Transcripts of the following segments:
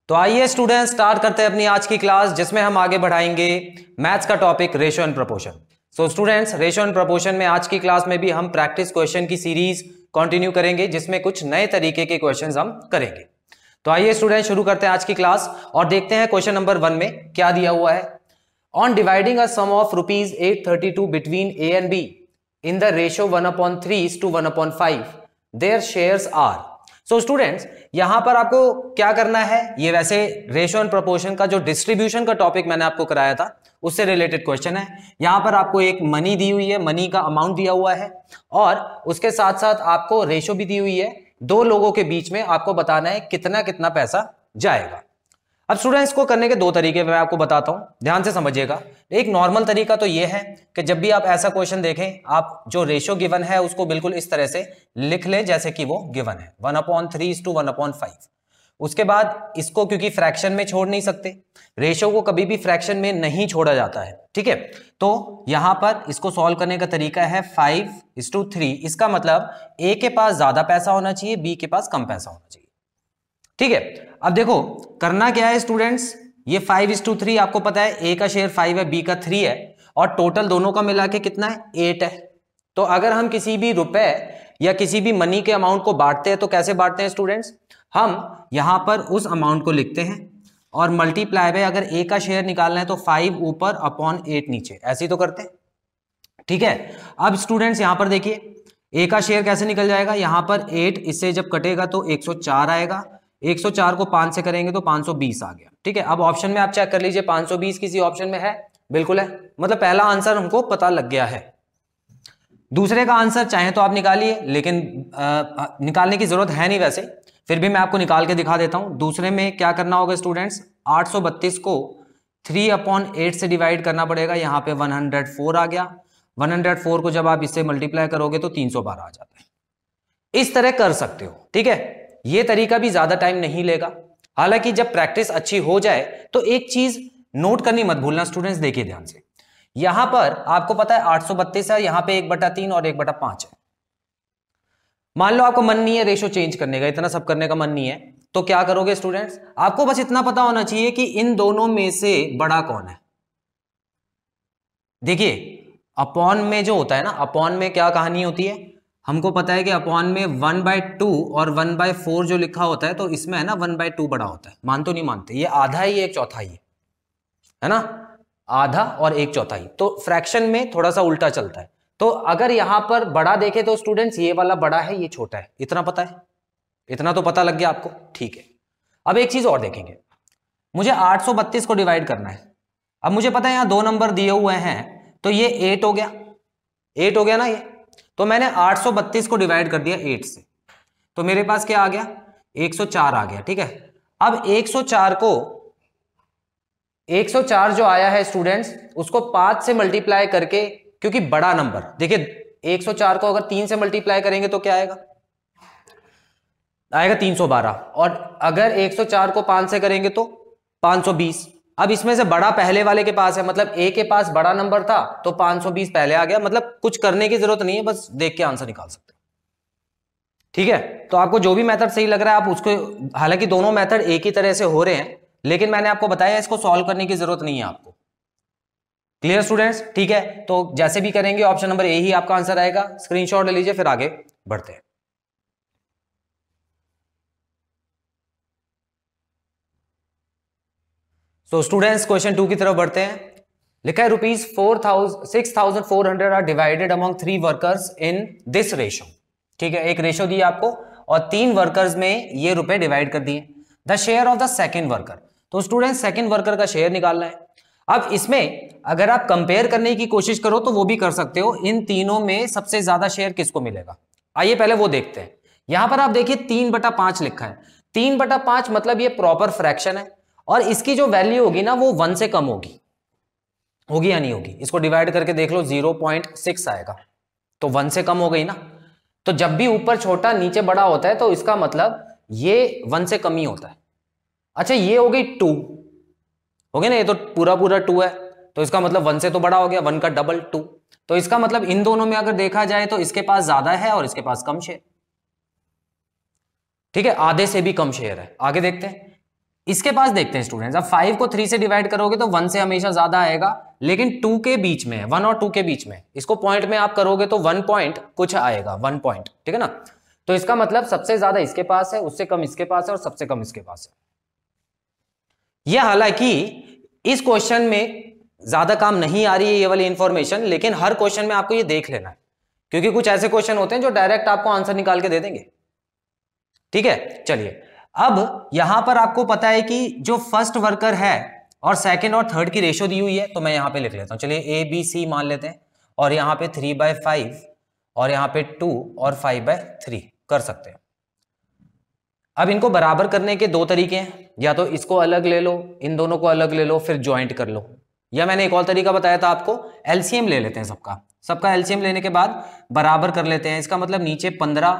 तो आइए students start करते हैं अपनी आज की क्लास, जिसमें हम आगे बढ़ाएंगे मैथ्स का topic ratio and proportion. So students, ratio and proportion में आज की क्लास में भी हम प्रैक्टिस क्वेश्चन की सीरीज कंटिन्यू करेंगे, जिसमें कुछ नए तरीके के क्वेश्चंस हम करेंगे। तो आइए स्टूडेंट्स शुरू करते हैं आज की क्लास और देखते हैं क्वेश्चन नंबर 1 में क्या दिया हुआ है। On dividing a sum of ₹832 between A and B in the ratio 1/3:1/5 their shares are. So students, यहां पर आपको क्या करना है, ये वैसे रेशियो एंड प्रोपोर्शन का जो डिस्ट्रीब्यूशन का टॉपिक मैंने आपको कराया था उससे रिलेटेड क्वेश्चन है। यहां पर आपको एक मनी दी हुई है, मनी का अमाउंट दिया हुआ है और उसके साथ साथ आपको रेशियो भी दी हुई है। दो लोगों के बीच में आपको बताना है कितना कितना पैसा जाएगा। अब स्टूडेंट्स को करने के दो तरीके मैं आपको बताता हूं, ध्यान से समझिएगा। एक नॉर्मल तरीका तो ये है कि जब भी आप ऐसा क्वेश्चन देखें, आप जो रेशियो गिवन है उसको बिल्कुल इस तरह से लिख लें जैसे कि वो गिवन है 1/3:1/5। उसके बाद इसको, क्योंकि फ्रैक्शन में छोड़ नहीं सकते, रेशियो को कभी भी फ्रैक्शन में नहीं छोड़ा जाता है, ठीक है। तो यहां पर इसको सॉल्व करने का तरीका है 5:3। इसका मतलब ए के पास ज्यादा पैसा होना चाहिए, बी के पास कम पैसा होना चाहिए, ठीक है। अब देखो करना क्या है स्टूडेंट्स, ये 5:3 आपको पता है, ए का शेयर 5 है, बी का 3 है और टोटल दोनों का मिला के कितना है, 8 है। तो अगर हम किसी भी रुपए या किसी भी मनी के अमाउंट को बांटते हैं तो कैसे बांटते हैं स्टूडेंट्स, हम यहां पर उस अमाउंट को लिखते हैं और मल्टीप्लाई बाय, अगर ए का शेयर निकालना है तो 5 ऊपर अपॉन 8 नीचे, ऐसे ही तो करते हैं, ठीक है। अब स्टूडेंट्स यहां पर देखिए ए का शेयर कैसे निकल जाएगा, यहां पर 8 इससे जब कटेगा तो 104 आएगा, 104 को 5 से करेंगे तो 520 आ गया, ठीक है। अब ऑप्शन में आप चेक कर लीजिए 520 किसी ऑप्शन में है, बिल्कुल है, मतलब पहला आंसर हमको पता लग गया है। दूसरे का आंसर चाहे तो आप निकालिए, लेकिन निकालने की जरूरत है नहीं वैसे, फिर भी मैं आपको निकाल के दिखा देता हूं। दूसरे में क्या करना होगा स्टूडेंट्स, 832 को 3/8 से डिवाइड करना पड़ेगा, यहां पे 104 आ गया। 104 को जब आप इससे मल्टीप्लाई करोगे तो 312 आ जाता है। इस तरह कर सकते हो, ठीक है। ये तरीका भी ज्यादा टाइम नहीं लेगा। हालांकि जब प्रैक्टिस अच्छी हो जाए तो एक चीज नोट करनी मत भूलना स्टूडेंट्स, देखिए ध्यान से। यहां पर आपको पता है 832 है, यहां पे 1/3 और 1/5 है। मान लो आपको मन नहीं है रेशो चेंज करने का, इतना सब करने का मन नहीं है, तो क्या करोगे स्टूडेंट्स, आपको बस इतना पता होना चाहिए कि इन दोनों में से बड़ा कौन है। देखिए अपॉन में जो होता है ना, अपॉन में क्या कहानी होती है, हमको पता है कि अपॉन में 1/2 और 1/4 जो लिखा होता है, तो इसमें है ना 1/2 बड़ा होता है। मान तो नहीं मानते, ये आधा ही एक चौथाई है ना, आधा और एक चौथाई। तो फ्रैक्शन में थोड़ा सा उल्टा चलता है। तो अगर यहां पर बड़ा देखे तो स्टूडेंट्स ये वाला बड़ा है, ये छोटा है, इतना पता है, इतना तो पता लग गया आपको, ठीक है। अब एक चीज और देखेंगे, मुझे 832 को डिवाइड करना है। अब मुझे पता है यहां 2 नंबर दिए हुए हैं, तो ये 8 हो गया, 8 हो गया ना ये। तो मैंने 832 को डिवाइड कर दिया 8 से, तो मेरे पास क्या आ गया, 104 आ गया, ठीक है। अब 104 जो आया है स्टूडेंट्स, उसको 5 से मल्टीप्लाई करके, क्योंकि बड़ा नंबर, देखिए 104 को अगर 3 से मल्टीप्लाई करेंगे तो क्या आएगा, आएगा 312, और अगर 104 को 5 से करेंगे तो 520। अब इसमें से बड़ा पहले वाले के पास है, मतलब ए के पास बड़ा नंबर था तो 520 पहले आ गया, मतलब कुछ करने की जरूरत नहीं है, बस देख के आंसर निकाल सकते हैं, ठीक है। तो आपको जो भी मेथड सही लग रहा है आप उसको, हालांकि दोनों मेथड एक ही तरह से हो रहे हैं, लेकिन मैंने आपको बताया इसको सॉल्व करने की जरूरत नहीं है आपको। क्लियर स्टूडेंट्स, ठीक है। तो जैसे भी करेंगे ऑप्शन नंबर ए ही आपका आंसर आएगा, स्क्रीनशॉट ले लीजिए, फिर आगे बढ़ते हैं। तो स्टूडेंट्स क्वेश्चन 2 की तरफ बढ़ते हैं। लिखा है ₹6,400 are divided among 3 workers in this ratio, ठीक है। एक रेशो दी आपको और 3 वर्कर्स में ये रुपए डिवाइड कर दिए। The share of the second worker, तो स्टूडेंट्स सेकंड वर्कर का शेयर निकालना है। अब इसमें अगर आप कंपेयर करने की कोशिश करो तो वो भी कर सकते हो, इन तीनों में सबसे ज्यादा शेयर किसको मिलेगा, आइए पहले वो देखते हैं। यहां पर आप देखिए 3/5 लिखा है, 3/5 मतलब ये प्रॉपर फ्रैक्शन है और इसकी जो वैल्यू होगी ना वो 1 से कम होगी, होगी या नहीं होगी, इसको डिवाइड करके देख लो 0.6 आएगा, तो 1 से कम हो गई ना। तो जब भी ऊपर छोटा नीचे बड़ा होता है तो इसका मतलब ये 1 से कम ही होता है। अच्छा ये हो गई 2, हो गया ना, ये तो पूरा 2 है, तो इसका मतलब 1 से तो बड़ा हो गया, 1 का डबल 2। तो इसका मतलब इन दोनों में अगर देखा जाए तो इसके पास ज्यादा है और इसके पास कम शेयर, ठीक है, आधे से भी कम शेयर है। आगे देखते हैं, इसके पास देखते हैं स्टूडेंट्स, अब 5 को 3 से डिवाइड करोगे तो 1 से हमेशा ज्यादा आएगा, लेकिन 2 के बीच में है, 1 और 2 के बीच में, इसको पॉइंट में आप करोगे तो 1 पॉइंट कुछ आएगा, 1 पॉइंट, ठीक है ना। तो इसका मतलब सबसे ज्यादा इसके पास है, उससे कम इसके पास है और सबसे कम इसके पास है। यह हालांकि इस क्वेश्चन में ज्यादा काम नहीं आ रही है ये वाली इंफॉर्मेशन, लेकिन हर क्वेश्चन में आपको ये देख लेना है, क्योंकि कुछ ऐसे क्वेश्चन होते हैं जो डायरेक्ट आपको आंसर निकाल के दे देंगे, ठीक है। चलिए, अब यहां पर आपको पता है कि जो फर्स्ट वर्कर है और सेकंड और थर्ड की रेशियो दी हुई है, तो मैं यहां पे लिख लेता हूं। चलिए ए बी सी मान लेते हैं, और यहां पे 3/5 और यहां पे 2 और 5/3 कर सकते हैं। अब इनको बराबर करने के दो तरीके हैं, या तो इसको अलग ले लो, इन दोनों को अलग ले लो, फिर ज्वाइंट कर लो, या मैंने एक और तरीका बताया था आपको, एलसीएम ले लेते हैं सबका एलसीएम लेने के बाद बराबर कर लेते हैं। इसका मतलब नीचे 15,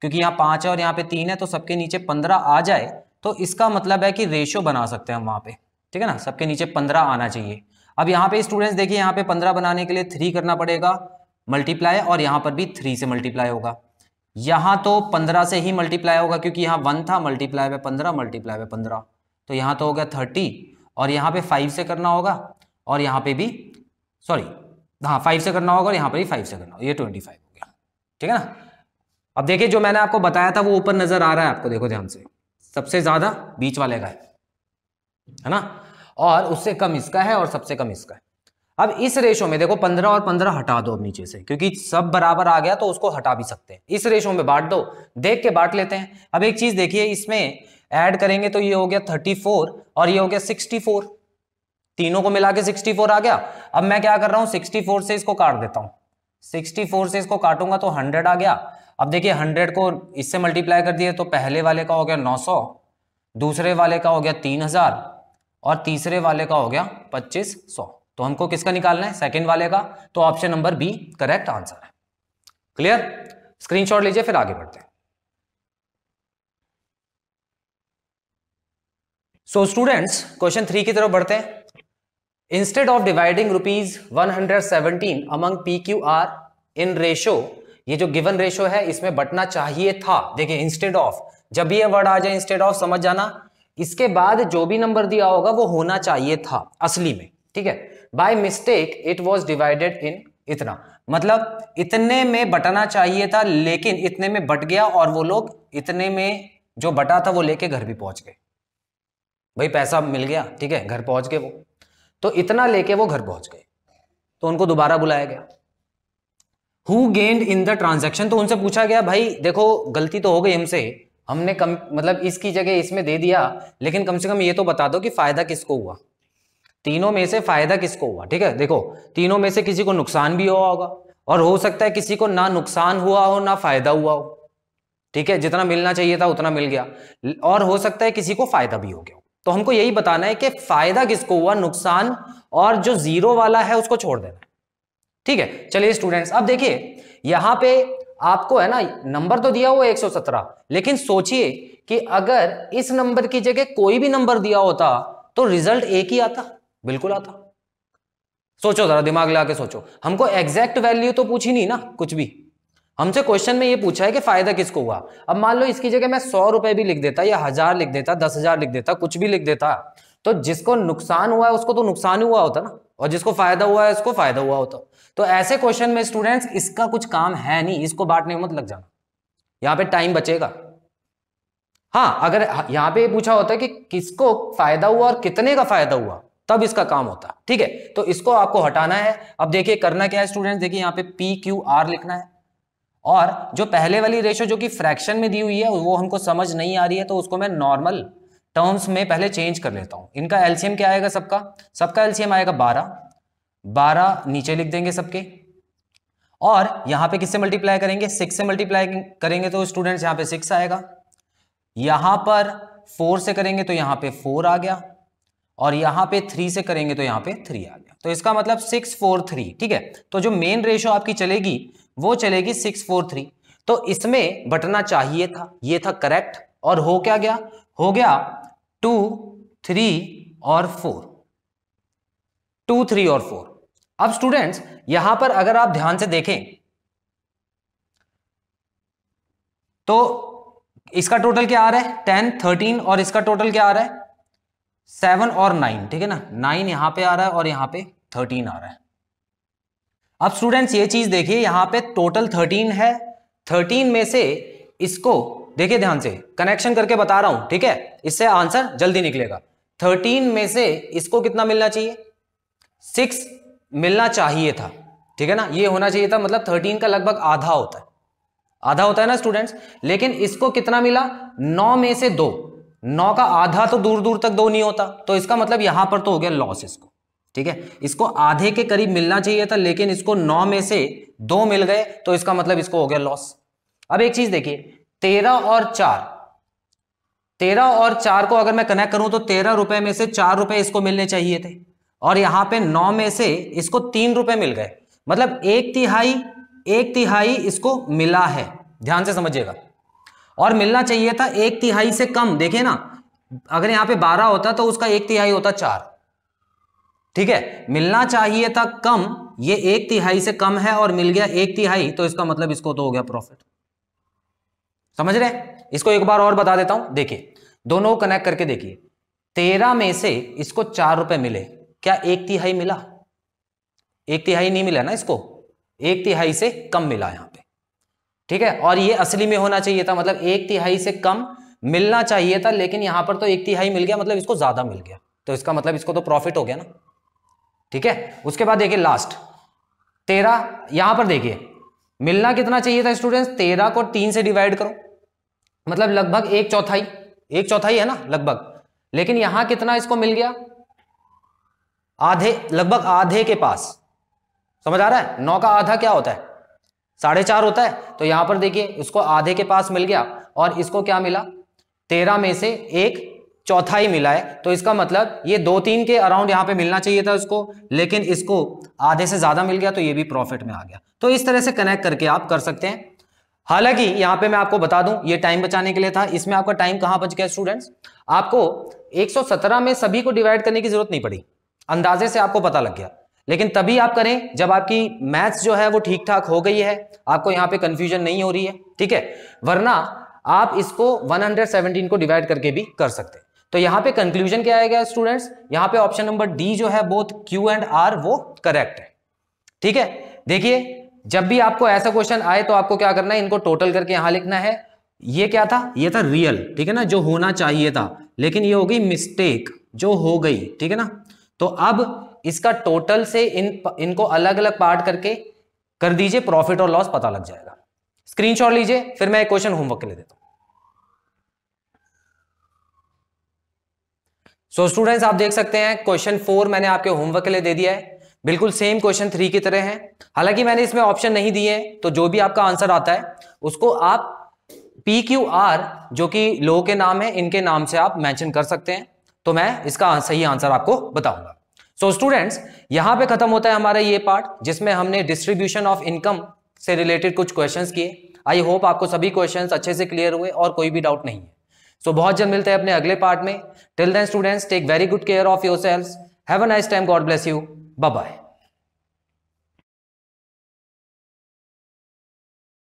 क्योंकि यहाँ 5 है और यहाँ पे 3 है, तो सबके नीचे 15 आ जाए, तो इसका मतलब है कि रेशियो बना सकते हैं हम वहां पे, ठीक है ना, सबके नीचे 15 आना चाहिए। अब यहाँ पे स्टूडेंट्स देखिए, यहाँ पे 15 बनाने के लिए 3 करना पड़ेगा मल्टीप्लाई, और यहाँ पर भी 3 से मल्टीप्लाई होगा। यहाँ तो 15 से ही मल्टीप्लाई होगा, क्योंकि यहाँ 1 था, मल्टीप्लाई बाय 15 मल्टीप्लाई बाय 15, तो यहाँ तो हो गया 30, और यहाँ पे 5 से करना होगा, और यहाँ पे भी सॉरी हाँ 5 से करना होगा, और यहाँ पे भी 5 से करना होगा, ये 25 हो गया, ठीक है ना। अब देखिए, जो मैंने आपको बताया था वो ऊपर नजर आ रहा है आपको, देखो ध्यान से, सबसे ज्यादा बीच वाले का है ना, और उससे कम इसका है और सबसे कम इसका है। अब इस रेशो में देखो 15 और 15 हटा दो अब नीचे से, क्योंकि सब बराबर आ गया तो उसको हटा भी सकते हैं। इस रेशो में बांट दो, देख के बांट लेते हैं। अब एक चीज देखिए, इसमें ऐड करेंगे तो ये हो गया 34 और ये हो गया 64, तीनों को मिला के 64 आ गया। अब मैं क्या कर रहा हूं, 64 से इसको काट देता हूं, 64 से इसको काटूंगा तो 100 आ गया। अब देखिए 100 को इससे मल्टीप्लाई कर दिए तो पहले वाले का हो गया 900, दूसरे वाले का हो गया 3000 और तीसरे वाले का हो गया 2500। तो हमको किसका निकालना है, सेकंड वाले का, तो option number B correct answer है। क्लियर, स्क्रीनशॉट लीजिए, फिर आगे बढ़ते हैं। सो स्टूडेंट्स, क्वेश्चन 3 की तरफ बढ़ते हैं। Instead of dividing ₹117 among PQR in ratio, ये जो गिवन रेशो है इसमें बटना चाहिए था। देखिए इंस्टेड ऑफ, जब भी ये वर्ड आ जाए इंस्टेड ऑफ समझ जाना, इसके बाद जो भी नंबर दिया होगा वो होना चाहिए था असली में, ठीक है। By mistake it was divided in इतना, मतलब इतने में बटना चाहिए था, लेकिन इतने में बट गया और वो लोग इतने में जो बटा था वो लेके घर भी पहुंच गए। भाई पैसा मिल गया, ठीक है, घर पहुंच गए वो, तो इतना लेके वो घर पहुंच गए, तो उनको दोबारा बुलाया गया। Who gained in the transaction, तो उनसे पूछा गया भाई देखो गलती तो हो गई हमसे, हमने कम मतलब इसकी जगह इसमें दे दिया, लेकिन कम से कम ये तो बता दो कि फायदा किसको हुआ, तीनों में से फायदा किसको हुआ, ठीक है। देखो तीनों में से किसी को नुकसान भी हुआ होगा, और हो सकता है किसी को ना नुकसान हुआ हो ना फायदा हुआ हो, ठीक है, जितना मिलना चाहिए था उतना मिल गया, और हो सकता है किसी को फायदा भी हो गया। तो हमको यही बताना है कि फायदा किसको हुआ, नुकसान, और जो जीरो वाला है उसको छोड़ देना, ठीक है। चलिए स्टूडेंट्स, अब देखिए यहां पे आपको है ना नंबर तो दिया हुआ 117, लेकिन सोचिए कि अगर इस नंबर की जगह कोई भी नंबर दिया होता तो रिजल्ट एक ही आता, बिल्कुल आता। सोचो जरा, दिमाग लगा के सोचो, हमको एग्जैक्ट वैल्यू तो पूछी नहीं ना कुछ भी, हमसे क्वेश्चन में ये पूछा है कि फायदा किसको हुआ। अब मान लो इसकी जगह मैं 100 रुपए भी लिख देता, या 1000 लिख देता, 10,000 लिख देता, कुछ भी लिख देता, तो जिसको नुकसान हुआ है उसको तो नुकसान ही हुआ होता ना, और जिसको फायदा हुआ है उसको फायदा हुआ होता। तो ऐसे क्वेश्चन में स्टूडेंट्स इसका कुछ काम है नहीं, इसको बांटने में मत लग जाना, यहां पे टाइम बचेगा। हाँ, अगर यहां पे पूछा होता है कि किसको फायदा हुआ और कितने का फायदा हुआ, तब इसका काम होता, ठीक है। तो इसको आपको हटाना है। अब देखिए करना क्या है स्टूडेंट्स, देखिए यहाँ पे PQR लिखना है, और जो पहले वाली रेशो जो कि फ्रैक्शन में दी हुई है वो हमको समझ नहीं आ रही है, तो उसको मैं नॉर्मल टर्म्स में पहले चेंज कर लेता हूं। इनका एलसीएम क्या आएगा, सबका एलसीएम आएगा 12 नीचे लिख देंगे सबके, और यहां पे किससे मल्टीप्लाई करेंगे, 6 से मल्टीप्लाई करेंगे, तो स्टूडेंट्स यहां पे 6 आएगा, यहां पर 4 से करेंगे तो यहां पे 4 आ गया, और यहां पे 3 से करेंगे तो यहां पे 3 आ गया। तो इसका मतलब 643, ठीक है। तो जो मेन रेशो आपकी चलेगी वो चलेगी 643, तो इसमें बटना चाहिए था, ये था करेक्ट, और हो क्या गया, हो गया 2, 3 और 4, 2, 3 और 4। अब स्टूडेंट्स यहां पर अगर आप ध्यान से देखें तो इसका टोटल क्या आ रहा है 10, 13, और इसका टोटल क्या आ रहा है 7 और 9, ठीक है ना, 9 यहां पे आ रहा है और यहां पे 13 आ रहा है। अब स्टूडेंट्स ये चीज देखिए, यहां पे टोटल 13 है, 13 में से इसको देखिए ध्यान से, कनेक्शन करके बता रहा हूं, ठीक है, इससे आंसर जल्दी निकलेगा। 13 में से इसको कितना मिलना चाहिए, 6 मिलना चाहिए था, ठीक है ना, ये होना चाहिए था, मतलब 13 का लगभग आधा होता है, आधा होता है ना स्टूडेंट्स। लेकिन इसको कितना मिला, 9 में से 2, 9 का आधा तो दूर दूर तक 2 नहीं होता, तो इसका मतलब यहां पर तो हो गया लॉस इसको, ठीक है, इसको आधे के करीब मिलना चाहिए था, लेकिन इसको 9 में से 2 मिल गए, तो इसका मतलब इसको हो गया लॉस। अब एक चीज देखिए, 13 और 4 को अगर मैं कनेक्ट करूं तो 13 रुपए में से 4 रुपए इसको मिलने चाहिए थे, और यहां पे 9 में से इसको 3 रुपए मिल गए, मतलब एक तिहाई इसको मिला है, ध्यान से समझिएगा, और मिलना चाहिए था 1/3 से कम। देखिए ना, अगर यहां पे 12 होता तो उसका 1/3 होता 4, ठीक है, मिलना चाहिए था कम, ये 1/3 से कम है और मिल गया 1/3, तो इसका मतलब इसको तो हो गया प्रॉफिट। समझ रहे हैं? इसको एक बार और बता देता हूं, देखिए दोनों कनेक्ट करके देखिए, 13 में से इसको 4 रुपए मिले, क्या 1/3 मिला, 1/3 नहीं मिला ना, इसको 1/3 से कम मिला यहां पे, ठीक है, और ये असली में होना चाहिए था, मतलब 1/3 से कम मिलना चाहिए था, लेकिन यहां पर तो 1/3 मिल गया, मतलब इसको ज्यादा मिल गया, तो इसका मतलब इसको तो प्रॉफिट हो गया ना, ठीक है। उसके बाद देखिए लास्ट 13, यहां पर देखिए मिलना कितना चाहिए था स्टूडेंट्स, 13 को 3 से डिवाइड करो, मतलब लगभग 1/4 है ना लगभग, लेकिन यहां कितना इसको मिल गया, आधे, लगभग आधे के पास। समझ आ रहा है, 9 का आधा क्या होता है, 4.5 होता है, तो यहां पर देखिए इसको आधे के पास मिल गया, और इसको क्या मिला, 13 में से 1/4 मिला है, तो इसका मतलब ये 2-3 के अराउंड यहां पे मिलना चाहिए था इसको, लेकिन इसको आधे से ज्यादा मिल गया, तो ये भी प्रॉफिट में आ गया। तो इस तरह से कनेक्ट करके आप कर सकते हैं। हालांकि यहां पे मैं आपको बता दूं, ये टाइम बचाने के लिए था, इसमें आपका टाइम कहां बच गया स्टूडेंट्स, आपको 117 में सभी को डिवाइड करने की जरूरत नहीं पड़ी, अंदाजे से आपको पता लग गया, लेकिन तभी आप करें जब आपकी मैथ्स जो है वो ठीक ठाक हो गई है, आपको यहां पे कंफ्यूजन नहीं हो रही है, ठीक है, वरना आप इसको 117 को डिवाइड करके भी कर सकते हैं। तो यहां पे कंक्लूजन क्या आएगा स्टूडेंट्स, यहां पे ऑप्शन नंबर डी जो है बोथ क्यू एंड आर वो करेक्ट है, ठीक है। देखिए जब भी आपको ऐसा क्वेश्चन आए तो आपको क्या करना है, इनको टोटल करके यहां लिखना है, ये क्या था, ये था रियल, ठीक है ना, जो होना चाहिए था, लेकिन ये हो गई मिस्टेक जो हो गई, ठीक है ना, तो अब इसका टोटल से इनको अलग अलग पार्ट करके कर दीजिए, प्रॉफिट और लॉस पता लग जाएगा। स्क्रीनशॉट लीजिए, फिर मैं एक क्वेश्चन होमवर्क के लिए देता हूं। सो स्टूडेंट्स आप देख सकते हैं क्वेश्चन 4 मैंने आपके होमवर्क के लिए दे दिया है, बिल्कुल सेम क्वेश्चन 3 की तरह है, हालांकि मैंने इसमें ऑप्शन नहीं दिए, तो जो भी आपका आंसर आता है उसको आप PQR जो कि लो के नाम है, इनके नाम से आप मेंशन कर सकते हैं, तो मैं इसका सही आंसर आपको बताऊंगा। सो स्टूडेंट्स यहां पे खत्म होता है हमारा ये पार्ट, जिसमें हमने डिस्ट्रीब्यूशन ऑफ इनकम से रिलेटेड कुछ क्वेश्चंस किए। आई होप आपको सभी क्वेश्चंस अच्छे से क्लियर हुए और कोई भी डाउट नहीं है। सो बहुत जल्द मिलते हैं अपने अगले पार्ट में। Till then students take very good care of yourselves, have a nice time, God bless you, bye bye.